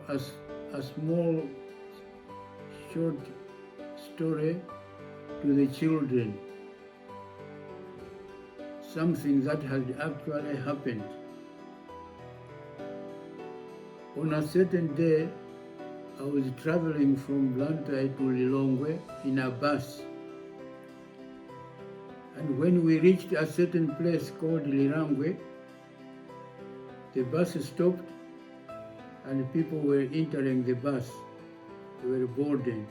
a small short story to the children, something that had actually happened. On a certain day, I was traveling from Blantyre to Lilongwe in a bus. And when we reached a certain place called Lilongwe, the bus stopped and people were entering the bus. They were boarding.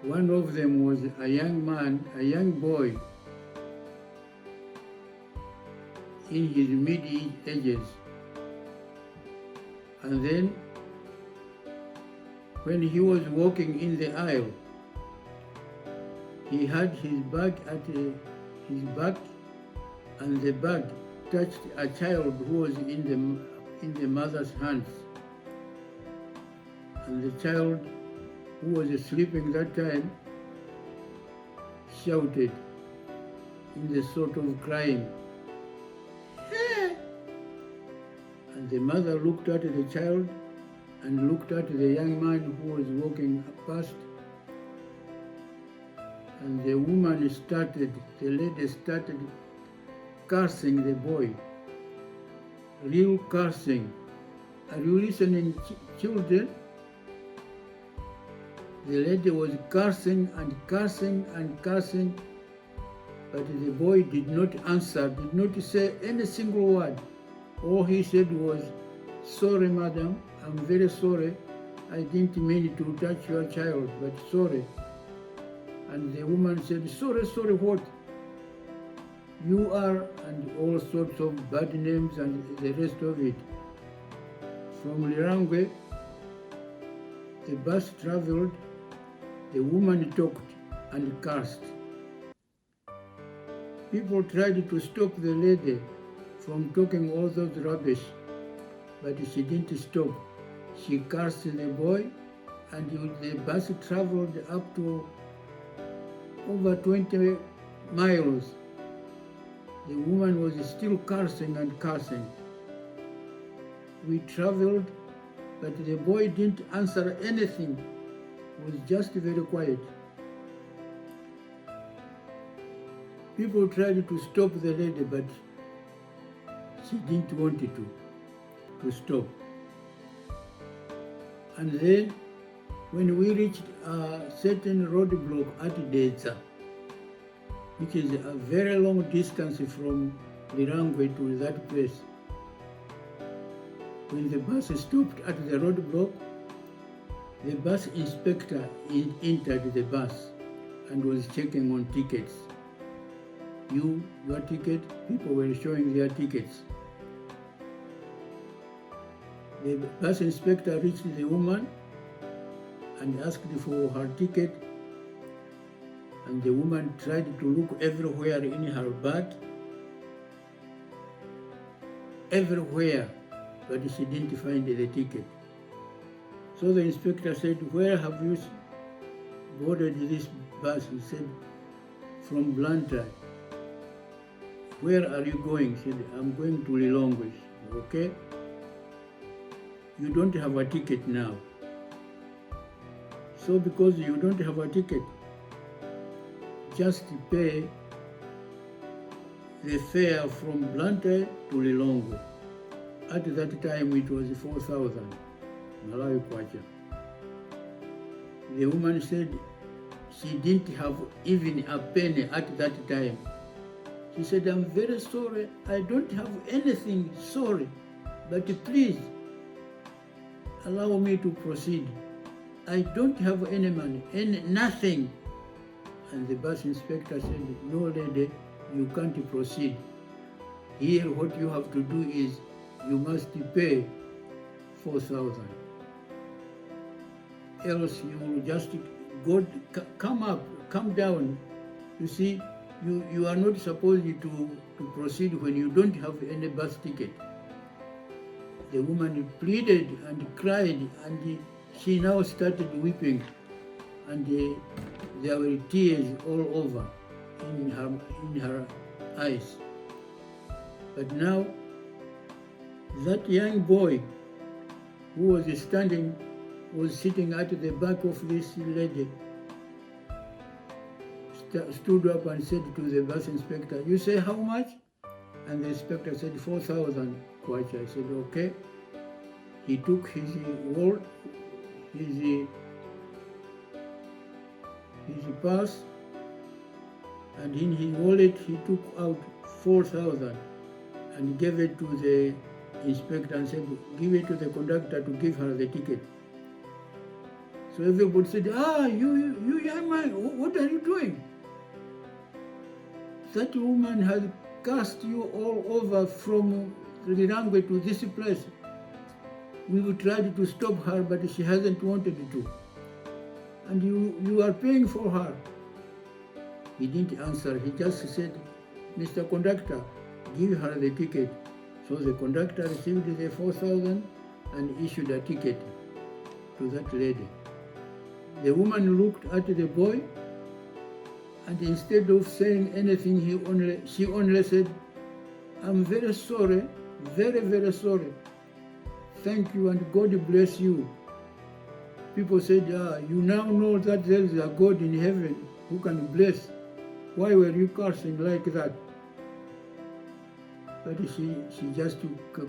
One of them was a young man, a young boy in his mid-ages. And then when he was walking in the aisle, he had his bag at his back, and the bag touched a child who was in the mother's hands. And the child, who was sleeping that time, shouted in the sort of crying. And the mother looked at the child and looked at the young man who was walking past. And the lady started cursing the boy. Real cursing. Are you listening, children? The lady was cursing and cursing and cursing, but the boy did not answer, did not say any single word. All he said was, "Sorry, madam, I'm very sorry. I didn't mean to touch your child, but sorry." And the woman said, "Sorry, sorry what? You are," and all sorts of bad names and the rest of it. From Lilongwe, the bus traveled, the woman talked and cursed. People tried to stop the lady from talking all those rubbish, but she didn't stop. She cursed the boy, and the bus traveled up to over 20 miles. The woman was still cursing and cursing. We traveled, but the boy didn't answer anything. He was just very quiet. People tried to stop the lady, but she didn't want to stop. And then, when we reached a certain roadblock at Dedza, which is a very long distance from Lilongwe to that place, when the bus stopped at the roadblock, the bus inspector entered the bus and was checking on tickets. Your ticket, people were showing their tickets. The bus inspector reached the woman and asked for her ticket, and the woman tried to look everywhere in her bag, everywhere, but she didn't find the ticket. So the inspector said, "Where have you boarded this bus?" He said, "From Blantyre." "Where are you going?" He said, "I'm going to Lilongwe." "Okay. You don't have a ticket now. So because you don't have a ticket, just pay the fare from Blantyre to Lilongwe." At that time it was 4,000 Malawi kwacha. The woman said she didn't have even a penny at that time. She said, "I'm very sorry, I don't have anything, sorry, but please allow me to proceed. I don't have any money, nothing." And the bus inspector said, "No, lady, you can't proceed. Here what you have to do is you must pay 4,000. Else you will just come down. You see, you are not supposed to proceed when you don't have any bus ticket." The woman pleaded and cried, and she now started weeping, and there were tears all over in her eyes. But now, that young boy who was sitting at the back of this lady, stood up and said to the bus inspector, "You say how much?" And the inspector said 4,000 kwacha. I said, okay. He took his purse, and in his wallet he took out 4,000 and gave it to the inspector and said, "Give it to the conductor to give her the ticket." So everybody said, you young man, what are you doing? That woman has cast you all over from Lilongwe to this place. We tried to stop her, but she hasn't wanted to. And you are paying for her. He didn't answer. He just said, "Mr. Conductor, give her the ticket." So the conductor received the 4,000 and issued a ticket to that lady. The woman looked at the boy, and instead of saying anything, she only said, "I'm very sorry, very, very sorry. Thank you and God bless you." People said, "You now know that there is a God in heaven who can bless. Why were you cursing like that?" But she just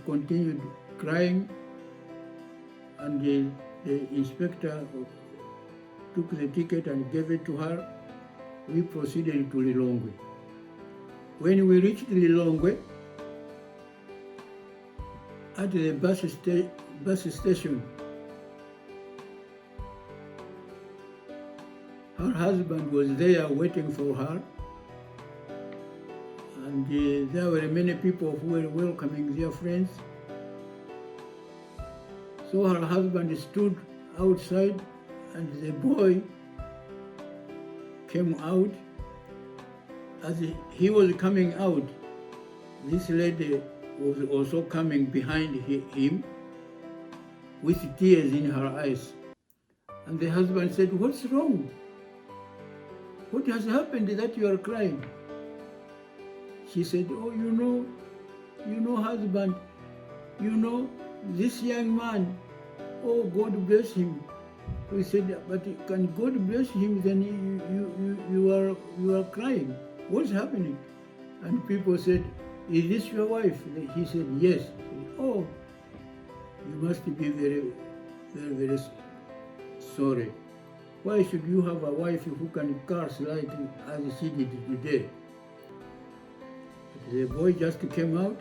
continued crying, and the inspector took the ticket and gave it to her. We proceeded to Lilongwe. When we reached Lilongwe, at the bus station, her husband was there waiting for her, and there were many people who were welcoming their friends. So her husband stood outside, and the boy came out. As he was coming out, this lady was also coming behind him with tears in her eyes. And the husband said, "What's wrong? What has happened that you are crying?" She said, "Oh, you know, husband, this young man, oh, God bless him." We said, "But can God bless him? Then you are crying. What's happening?" And people said, "Is this your wife?" He said, "Yes." Said, "Oh, you must be very, very, very sorry. Why should you have a wife who can curse like as she did today?" The boy just came out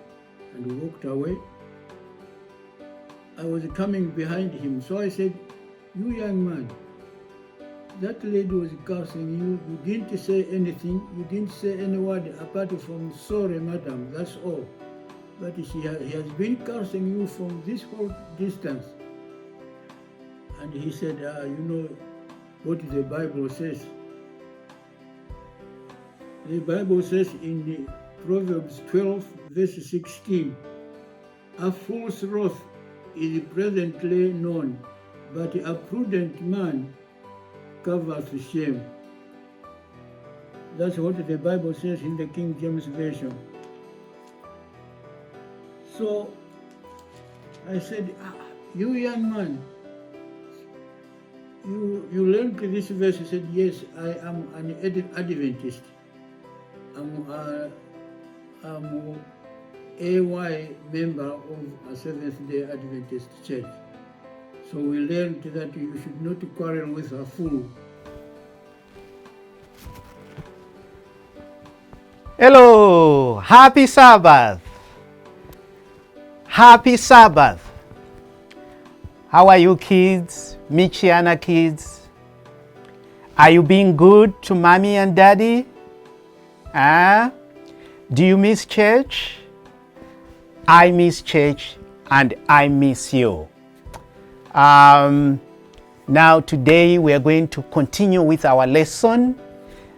and walked away. I was coming behind him, so I said, "You young man, that lady was cursing you. You didn't say anything. You didn't say any word apart from 'sorry, madam,' that's all. But he has been cursing you from this whole distance." And he said, "You know what the Bible says. The Bible says in the Proverbs 12, verse 16, 'A fool's wrath is presently known, but a prudent man covers shame.'" That's what the Bible says in the King James Version. So I said, "You young man, you learned this verse." He said, "Yes, I am an Adventist. I'm AY member of a Seventh-day Adventist church. So we learned that you should not quarrel with a fool." Hello, happy Sabbath. Happy Sabbath. How are you kids, Michiana kids? Are you being good to mommy and daddy? Do you miss church? I miss church and I miss you. Now today we are going to continue with our lesson.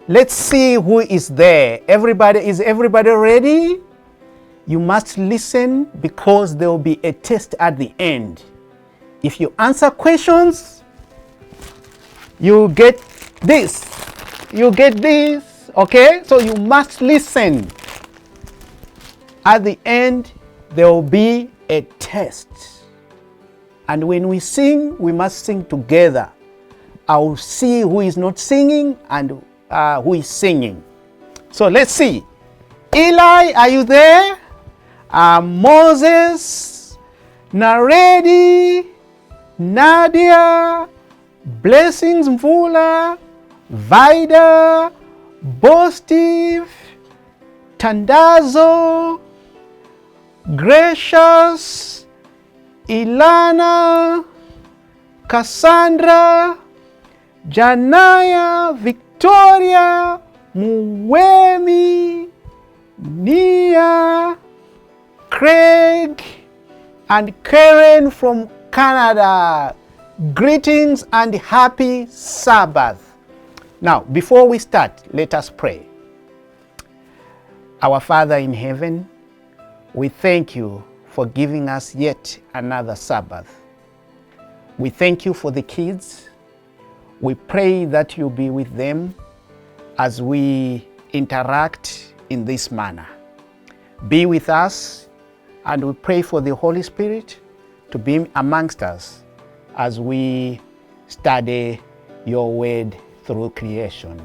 Let's see who is there. Is everybody ready? You must listen because there will be a test at the end. If you answer questions, you get this. You get this, okay? So you must listen. At the end, there will be a test. And when we sing, we must sing together. I'll see who is not singing and who is singing. So let's see. Eli, are you there? Moses, Naredi, Nadia, Blessings Mvula, Vida, Bostive, Tandazo, Gracious, Ilana, Cassandra, Janaya, Victoria, Muwemi, Nia, Craig, and Karen from Canada. Greetings and happy Sabbath. Now, before we start, let us pray. Our Father in heaven, we thank you for giving us yet another Sabbath. We thank you for the kids. We pray that you be with them as we interact in this manner. Be with us, and we pray for the Holy Spirit to be amongst us as we study your word through creation.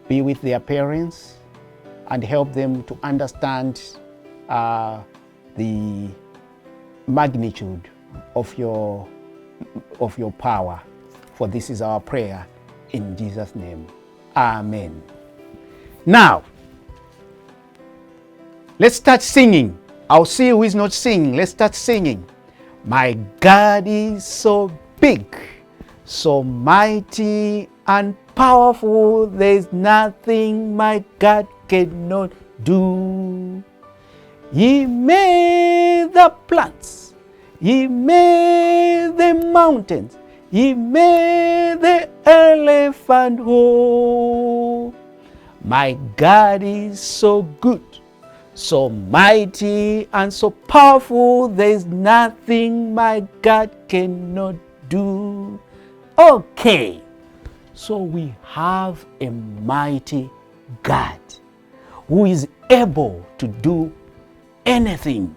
Be with their parents and help them to understand the magnitude of your power. For this is our prayer in Jesus' name. Amen. Now, let's start singing. I'll see who is not singing. Let's start singing. My God is so big, so mighty and powerful. There's nothing my God cannot do. He made the plants. He made the mountains. He made the elephant whole. My God is so good, so mighty and so powerful. There's nothing my God cannot do. Okay, so we have a mighty God who is able to do anything.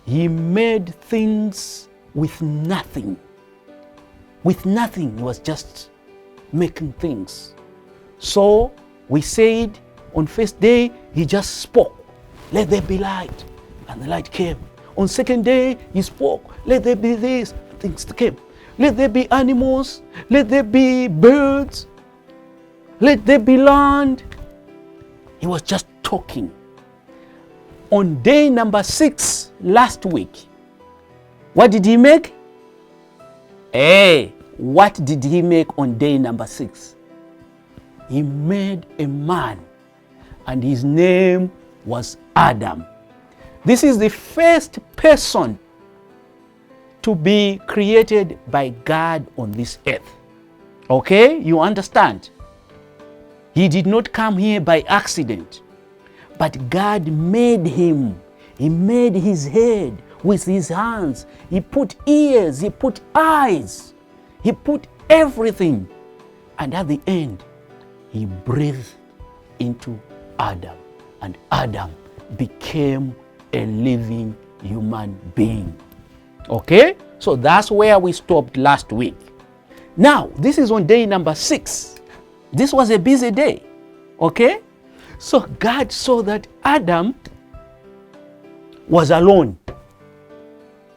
He made things with nothing. With nothing, he was just making things. So we said on first day, he just spoke, let there be light, and the light came. On second day, he spoke, let there be this, things came. Let there be animals, let there be birds, let there be land. He was just talking. On day number 6 last week, what did he make? What did he make on day number 6? He made a man, and his name was Adam. This is the first person to be created by God on this earth. Okay, you understand? He did not come here by accident, but God made him. He made his head with his hands. He put ears, he put eyes, he put everything. And at the end, he breathed into Adam, and Adam became a living human being. Okay, so that's where we stopped last week. Now, this is on day number 6. This was a busy day. Okay, so God saw that Adam was alone.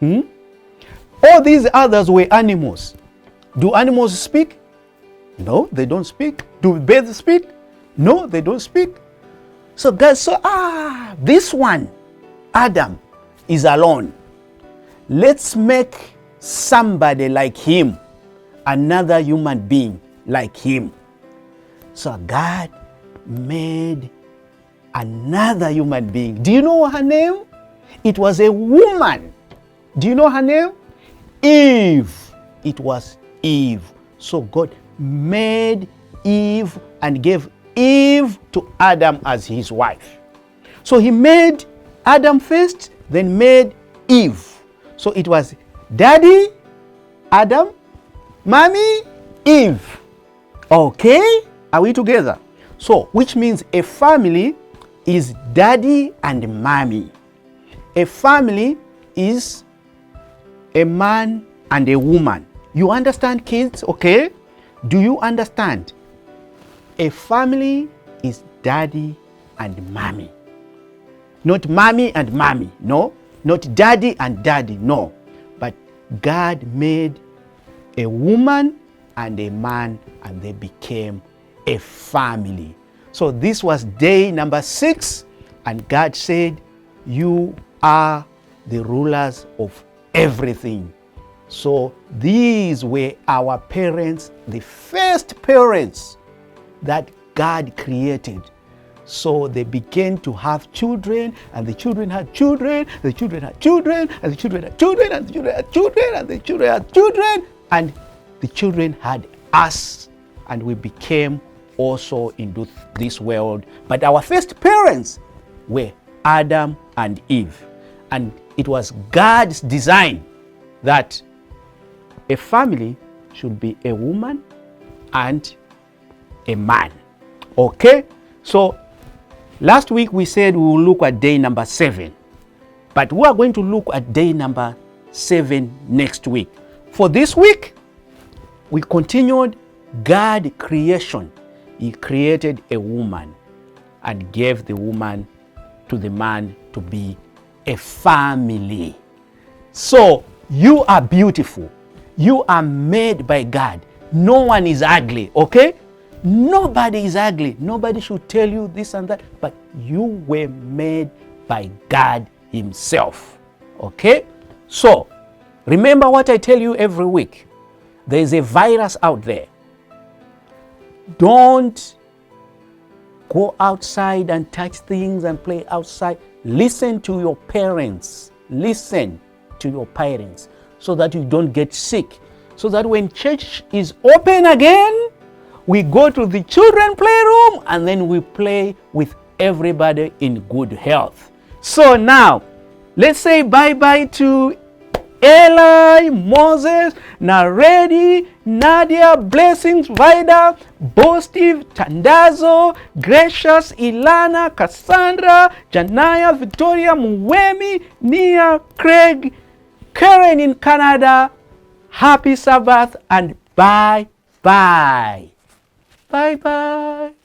All these others were animals. Do animals speak? No, they don't speak. Do birds speak? No, they don't speak. So God saw, this one, Adam, is alone. Let's make somebody like him, another human being like him. So God made another human being. Do you know her name? It was a woman. Do you know her name? Eve. It was Eve. So God made Eve and gave Eve to Adam as his wife. So he made Adam first, then made Eve. So it was Daddy, Adam, Mommy, Eve. Okay? Are we together? So, which means a family is Daddy and Mommy. A family is a man and a woman. You understand, kids? Okay? Do you understand? A family is daddy and mommy. Not mommy and mommy, no. Not daddy and daddy, no. But God made a woman and a man, and they became a family. So this was day number 6, and God said, you are the rulers of everything. So these were our parents, the first parents that God created. So they began to have children, and the children had children, the children had children, and the children had children, and the children had children, and the children had children, and the children had us, and we became also into this world. But our first parents were Adam and Eve. And it was God's design that a family should be a woman and a man. Okay? So last week we said we will look at day number 7. But we are going to look at day number 7 next week. For this week, we continued God creation. He created a woman and gave the woman to the man to be a family. So you are beautiful. You are made by God. No one is ugly, okay? Nobody is ugly. Nobody should tell you this and that, but you were made by God himself, okay? So remember what I tell you every week. There is a virus out there. Don't go outside and touch things and play outside. Listen to your parents. Listen to your parents so that you don't get sick. So that when church is open again, we go to the children playroom and then we play with everybody in good health. So now, let's say bye-bye to Eli, Moses, Naredi, Nadia, Blessings, Vida, Bo Steve, Tandazo, Gracious, Ilana, Cassandra, Janaya, Victoria, Muwemi, Nia, Craig, Karen in Canada. Happy Sabbath and bye-bye. Bye-bye.